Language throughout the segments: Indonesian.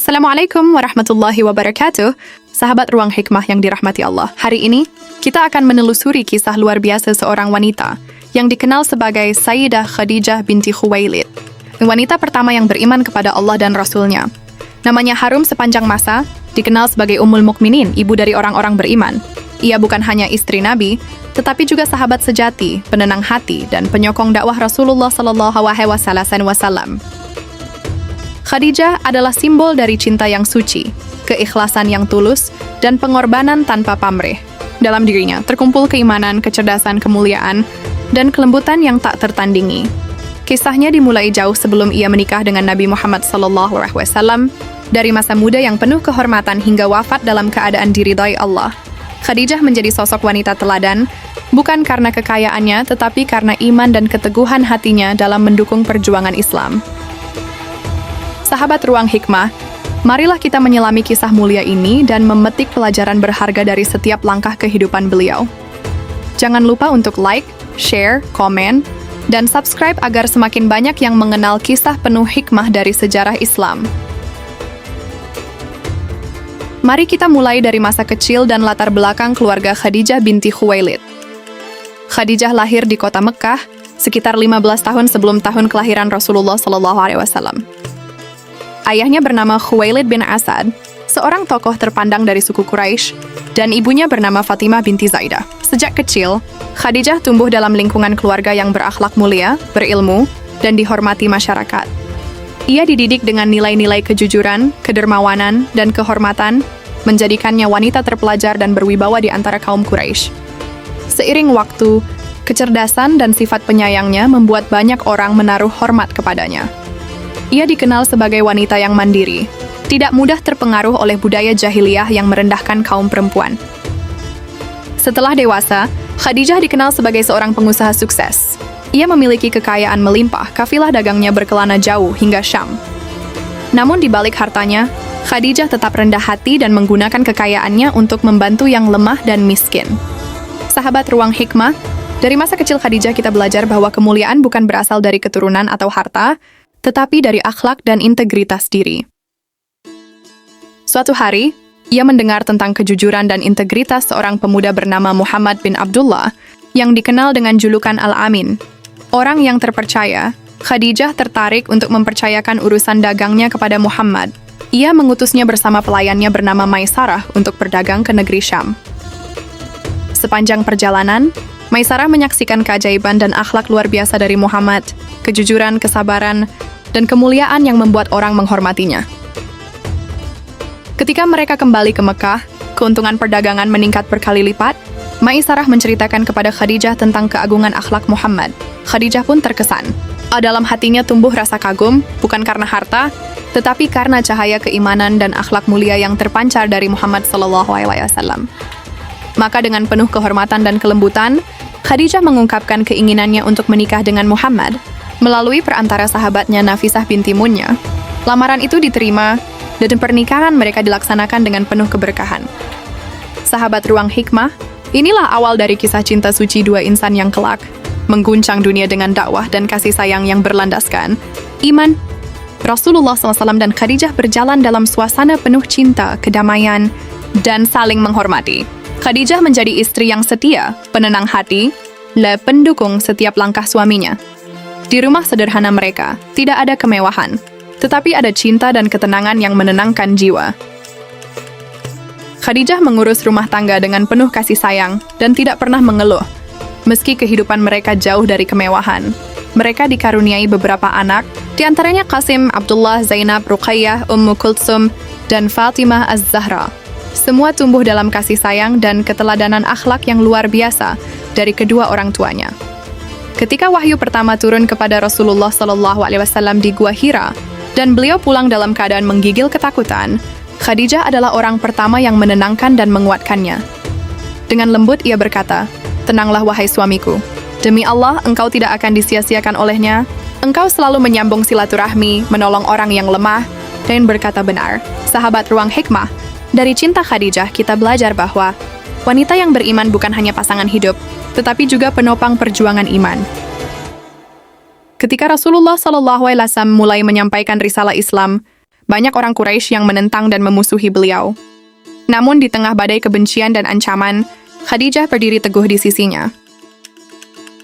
Assalamualaikum warahmatullahi wabarakatuh. Sahabat Ruang Hikmah yang dirahmati Allah. Hari ini, kita akan menelusuri kisah luar biasa seorang wanita yang dikenal sebagai Sayyidah Khadijah binti Khuwailid. Wanita pertama yang beriman kepada Allah dan Rasul-Nya. Namanya harum sepanjang masa, dikenal sebagai Ummul Mukminin, ibu dari orang-orang beriman. Ia bukan hanya istri Nabi, tetapi juga sahabat sejati, penenang hati, dan penyokong dakwah Rasulullah SAW. Khadijah adalah simbol dari cinta yang suci, keikhlasan yang tulus, dan pengorbanan tanpa pamrih. Dalam dirinya terkumpul keimanan, kecerdasan, kemuliaan, dan kelembutan yang tak tertandingi. Kisahnya dimulai jauh sebelum ia menikah dengan Nabi Muhammad SAW, dari masa muda yang penuh kehormatan hingga wafat dalam keadaan diridhai Allah. Khadijah menjadi sosok wanita teladan, bukan karena kekayaannya, tetapi karena iman dan keteguhan hatinya dalam mendukung perjuangan Islam. Sahabat Ruang Hikmah, marilah kita menyelami kisah mulia ini dan memetik pelajaran berharga dari setiap langkah kehidupan beliau. Jangan lupa untuk like, share, komen, dan subscribe agar semakin banyak yang mengenal kisah penuh hikmah dari sejarah Islam. Mari kita mulai dari masa kecil dan latar belakang keluarga Khadijah binti Khuwailid. Khadijah lahir di kota Mekkah sekitar 15 tahun sebelum tahun kelahiran Rasulullah SAW. Ayahnya bernama Khuwailid bin Asad, seorang tokoh terpandang dari suku Quraisy, dan ibunya bernama Fatimah binti Zaidah. Sejak kecil, Khadijah tumbuh dalam lingkungan keluarga yang berakhlak mulia, berilmu, dan dihormati masyarakat. Ia dididik dengan nilai-nilai kejujuran, kedermawanan, dan kehormatan, menjadikannya wanita terpelajar dan berwibawa di antara kaum Quraisy. Seiring waktu, kecerdasan dan sifat penyayangnya membuat banyak orang menaruh hormat kepadanya. Ia dikenal sebagai wanita yang mandiri, tidak mudah terpengaruh oleh budaya jahiliyah yang merendahkan kaum perempuan. Setelah dewasa, Khadijah dikenal sebagai seorang pengusaha sukses. Ia memiliki kekayaan melimpah, kafilah dagangnya berkelana jauh hingga Syam. Namun di balik hartanya, Khadijah tetap rendah hati dan menggunakan kekayaannya untuk membantu yang lemah dan miskin. Sahabat Ruang Hikmah, dari masa kecil Khadijah kita belajar bahwa kemuliaan bukan berasal dari keturunan atau harta, tetapi dari akhlak dan integritas diri. Suatu hari, ia mendengar tentang kejujuran dan integritas seorang pemuda bernama Muhammad bin Abdullah yang dikenal dengan julukan Al-Amin. Orang yang terpercaya, Khadijah tertarik untuk mempercayakan urusan dagangnya kepada Muhammad. Ia mengutusnya bersama pelayannya bernama Maisarah untuk berdagang ke negeri Syam. Sepanjang perjalanan, Maisarah menyaksikan keajaiban dan akhlak luar biasa dari Muhammad, kejujuran, kesabaran, dan kemuliaan yang membuat orang menghormatinya. Ketika mereka kembali ke Mekah, keuntungan perdagangan meningkat berkali lipat. Maisarah menceritakan kepada Khadijah tentang keagungan akhlak Muhammad. Khadijah pun terkesan. Dalam hatinya tumbuh rasa kagum, bukan karena harta, tetapi karena cahaya keimanan dan akhlak mulia yang terpancar dari Muhammad SAW. Maka dengan penuh kehormatan dan kelembutan, Khadijah mengungkapkan keinginannya untuk menikah dengan Muhammad melalui perantara sahabatnya Nafisah binti Munya. Lamaran itu diterima, dan pernikahan mereka dilaksanakan dengan penuh keberkahan. Sahabat Ruang Hikmah, inilah awal dari kisah cinta suci dua insan yang kelak, mengguncang dunia dengan dakwah dan kasih sayang yang berlandaskan iman. Rasulullah SAW dan Khadijah berjalan dalam suasana penuh cinta, kedamaian, dan saling menghormati. Khadijah menjadi istri yang setia, penenang hati, dan pendukung setiap langkah suaminya. Di rumah sederhana mereka, tidak ada kemewahan, tetapi ada cinta dan ketenangan yang menenangkan jiwa. Khadijah mengurus rumah tangga dengan penuh kasih sayang dan tidak pernah mengeluh. Meski kehidupan mereka jauh dari kemewahan, mereka dikaruniai beberapa anak, di antaranya Qasim, Abdullah, Zainab, Ruqayyah, Ummu Kultsum, dan Fatimah Az-Zahra. Semua tumbuh dalam kasih sayang dan keteladanan akhlak yang luar biasa dari kedua orang tuanya. Ketika wahyu pertama turun kepada Rasulullah SAW di Gua Hira, dan beliau pulang dalam keadaan menggigil ketakutan, Khadijah adalah orang pertama yang menenangkan dan menguatkannya. Dengan lembut ia berkata, "Tenanglah wahai suamiku. Demi Allah, engkau tidak akan disia-siakan olehnya. Engkau selalu menyambung silaturahmi, menolong orang yang lemah, dan berkata benar." Sahabat Ruang Hikmah, dari cinta Khadijah kita belajar bahwa wanita yang beriman bukan hanya pasangan hidup, tetapi juga penopang perjuangan iman. Ketika Rasulullah SAW mulai menyampaikan risalah Islam, banyak orang Quraisy yang menentang dan memusuhi beliau. Namun di tengah badai kebencian dan ancaman, Khadijah berdiri teguh di sisinya.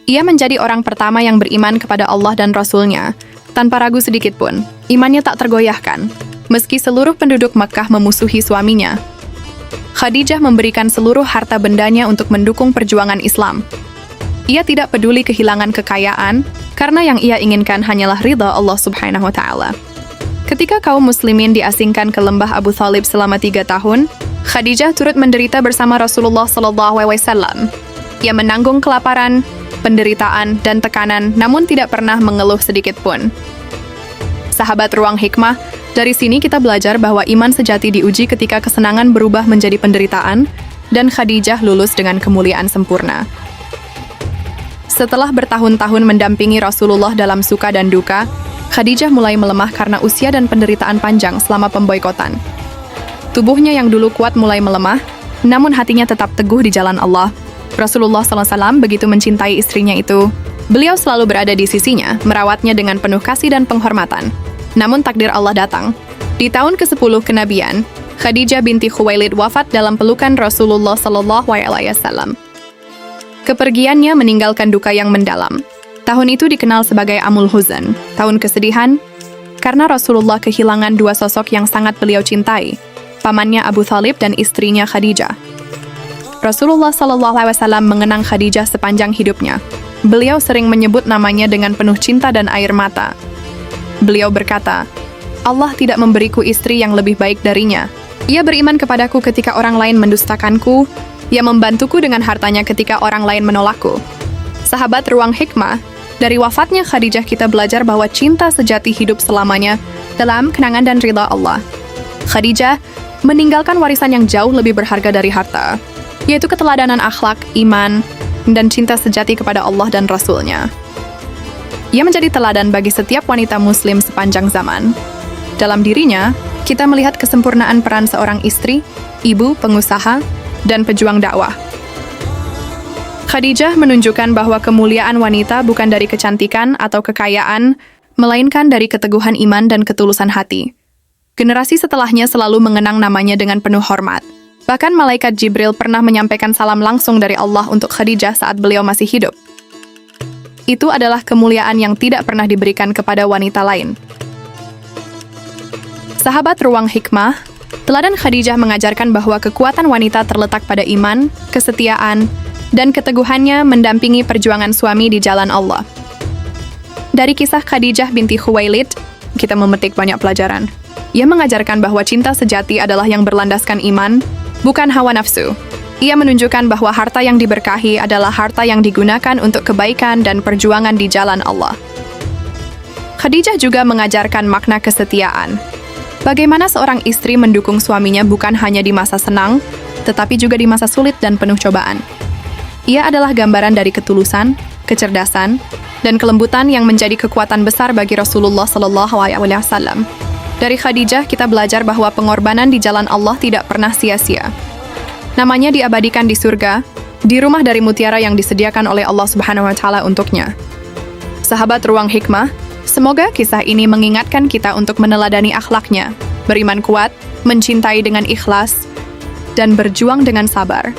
Ia menjadi orang pertama yang beriman kepada Allah dan Rasul-Nya, tanpa ragu sedikit pun. Imannya tak tergoyahkan, meski seluruh penduduk Makkah memusuhi suaminya. Khadijah memberikan seluruh harta bendanya untuk mendukung perjuangan Islam. Ia tidak peduli kehilangan kekayaan, karena yang ia inginkan hanyalah ridha Allah Subhanahu wa Ta'ala. Ketika kaum muslimin diasingkan ke lembah Abu Thalib selama 3 tahun, Khadijah turut menderita bersama Rasulullah SAW. Ia menanggung kelaparan, penderitaan, dan tekanan, namun tidak pernah mengeluh sedikit pun. Sahabat Ruang Hikmah, dari sini kita belajar bahwa iman sejati diuji ketika kesenangan berubah menjadi penderitaan, dan Khadijah lulus dengan kemuliaan sempurna. Setelah bertahun-tahun mendampingi Rasulullah dalam suka dan duka, Khadijah mulai melemah karena usia dan penderitaan panjang selama pemboikotan. Tubuhnya yang dulu kuat mulai melemah, namun hatinya tetap teguh di jalan Allah. Rasulullah SAW begitu mencintai istrinya itu. Beliau selalu berada di sisinya, merawatnya dengan penuh kasih dan penghormatan. Namun takdir Allah datang. Di tahun ke-10 kenabian, Khadijah binti Khuwailid wafat dalam pelukan Rasulullah SAW. Kepergiannya meninggalkan duka yang mendalam. Tahun itu dikenal sebagai Amul Huzn, tahun kesedihan, karena Rasulullah kehilangan 2 sosok yang sangat beliau cintai, pamannya Abu Thalib dan istrinya Khadijah. Rasulullah SAW mengenang Khadijah sepanjang hidupnya. Beliau sering menyebut namanya dengan penuh cinta dan air mata. Beliau berkata, Allah tidak memberiku istri yang lebih baik darinya. Ia beriman kepadaku ketika orang lain mendustakanku, ia membantuku dengan hartanya ketika orang lain menolakku. Sahabat Ruang Hikmah, dari wafatnya Khadijah kita belajar bahwa cinta sejati hidup selamanya dalam kenangan dan ridha Allah. Khadijah meninggalkan warisan yang jauh lebih berharga dari harta, yaitu keteladanan akhlak, iman, dan cinta sejati kepada Allah dan Rasul-Nya. Ia menjadi teladan bagi setiap wanita muslim sepanjang zaman. Dalam dirinya, kita melihat kesempurnaan peran seorang istri, ibu, pengusaha, dan pejuang dakwah. Khadijah menunjukkan bahwa kemuliaan wanita bukan dari kecantikan atau kekayaan, melainkan dari keteguhan iman dan ketulusan hati. Generasi setelahnya selalu mengenang namanya dengan penuh hormat. Bahkan malaikat Jibril pernah menyampaikan salam langsung dari Allah untuk Khadijah saat beliau masih hidup. Itu adalah kemuliaan yang tidak pernah diberikan kepada wanita lain. Sahabat Ruang Hikmah, teladan Khadijah mengajarkan bahwa kekuatan wanita terletak pada iman, kesetiaan, dan keteguhannya mendampingi perjuangan suami di jalan Allah. Dari kisah Khadijah binti Khuwailid, kita memetik banyak pelajaran. Ia mengajarkan bahwa cinta sejati adalah yang berlandaskan iman, bukan hawa nafsu. Ia menunjukkan bahwa harta yang diberkahi adalah harta yang digunakan untuk kebaikan dan perjuangan di jalan Allah. Khadijah juga mengajarkan makna kesetiaan. Bagaimana seorang istri mendukung suaminya bukan hanya di masa senang, tetapi juga di masa sulit dan penuh cobaan. Ia adalah gambaran dari ketulusan, kecerdasan, dan kelembutan yang menjadi kekuatan besar bagi Rasulullah SAW. Dari Khadijah, kita belajar bahwa pengorbanan di jalan Allah tidak pernah sia-sia. Namanya diabadikan di surga, di rumah dari mutiara yang disediakan oleh Allah Subhanahu wa Ta'ala untuknya. Sahabat Ruang Hikmah, semoga kisah ini mengingatkan kita untuk meneladani akhlaknya, beriman kuat, mencintai dengan ikhlas, dan berjuang dengan sabar.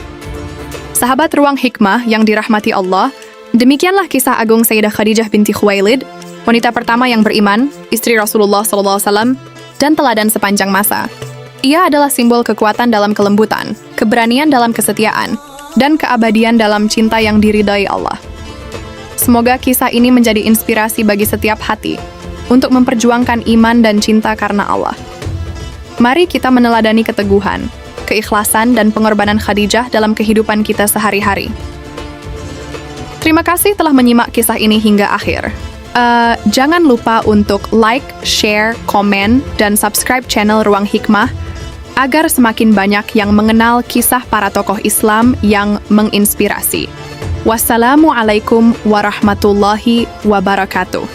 Sahabat Ruang Hikmah yang dirahmati Allah, demikianlah kisah agung Sayyidah Khadijah binti Khuwailid, wanita pertama yang beriman, istri Rasulullah SAW, dan teladan sepanjang masa. Ia adalah simbol kekuatan dalam kelembutan, keberanian dalam kesetiaan, dan keabadian dalam cinta yang diridai Allah. Semoga kisah ini menjadi inspirasi bagi setiap hati untuk memperjuangkan iman dan cinta karena Allah. Mari kita meneladani keteguhan, keikhlasan, dan pengorbanan Khadijah dalam kehidupan kita sehari-hari. Terima kasih telah menyimak kisah ini hingga akhir. Jangan lupa untuk like, share, komen, dan subscribe channel Ruang Hikmah agar semakin banyak yang mengenal kisah para tokoh Islam yang menginspirasi. Wassalamualaikum warahmatullahi wabarakatuh.